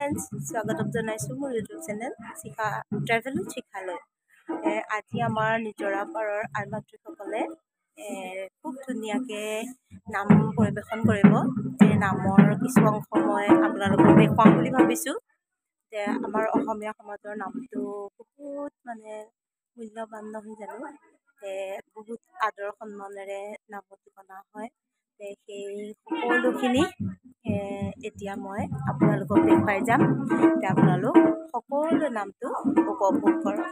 স্বাগতম জনাইছোঁ মোৰ ইউটিউব চেনেল শিখা ট্ৰেভেল শিখালৈ। আজি আমাৰ নিজৰা পাৰৰ আই মাতৃসকলে খুব ধুনীয়াকৈ নাম পৰিৱেশন কৰিব। নামৰ কিছু অংশ মই আপোনালোকক দেখুৱাম বুলি ভাবিছোঁ। আমাৰ অসমীয়া সমাজৰ নামটো বহুত মূল্যৱান নহয় জানো। বহুত আদৰ সন্মানেৰে নামত ঠিকনা হয়। সেই সকলোখিনি এতিয়া মই আপোনালোকক দেখুৱাই যাম। আপোনালোক সকলো নামটো উপভোগ কৰক।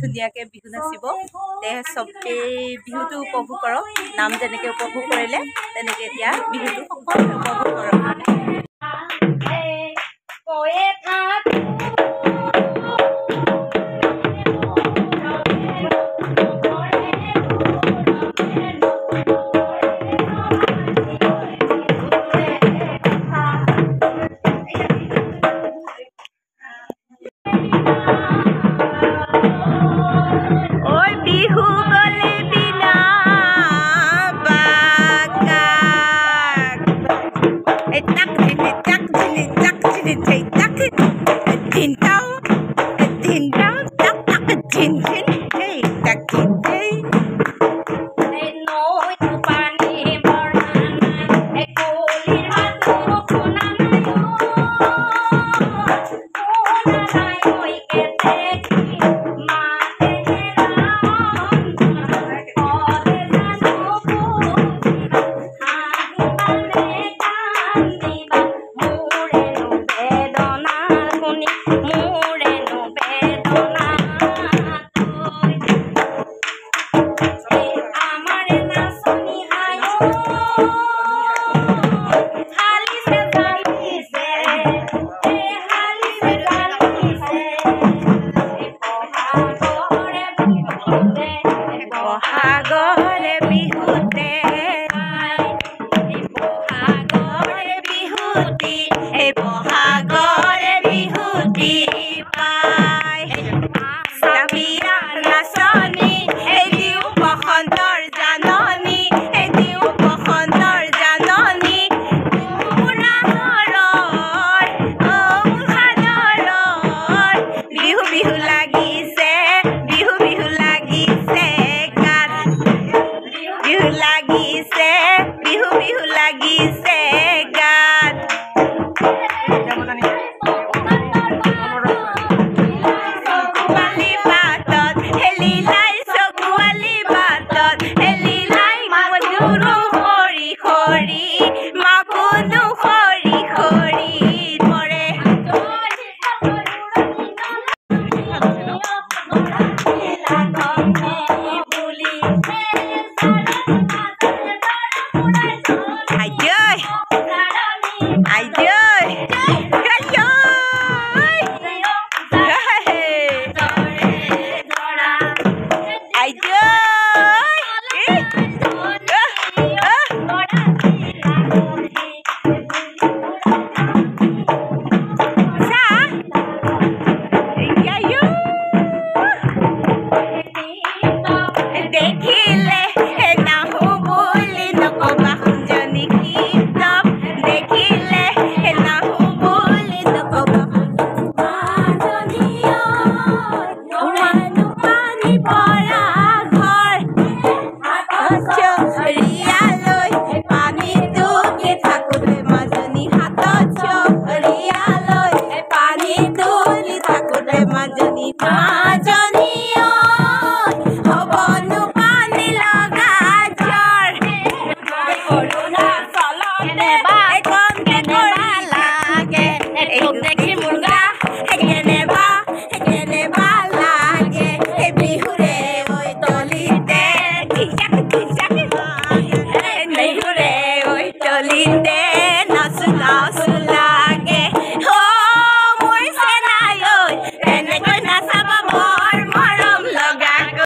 ধুনীয়াকৈ বিহু নাচিব। চবেই বিহুটো উপভোগ কৰক। নাম যেনেকৈ উপভোগ কৰিলে তেনেকৈ এতিয়া বিহুটো সকলোৱে উপভোগ কৰক। বিহুতি এই বহাগৰে বিহুতি পায় চাবিয়া নাচনি এই দিও বসন্তৰ জাননী এই দিও বসন্তৰ জাননী বিহু বিহু লাগিছে বিহু বিহু লাগিছে গাত বিহু লাগিছে বিহু বিহু লাগিছে গাত চকুৱালী বাটত হেলিলাই চকুৱালী বাটত হেলিলাই মাকুনো সৰি সৰি মাকুনো সৰি সৰি মৰে Ayo.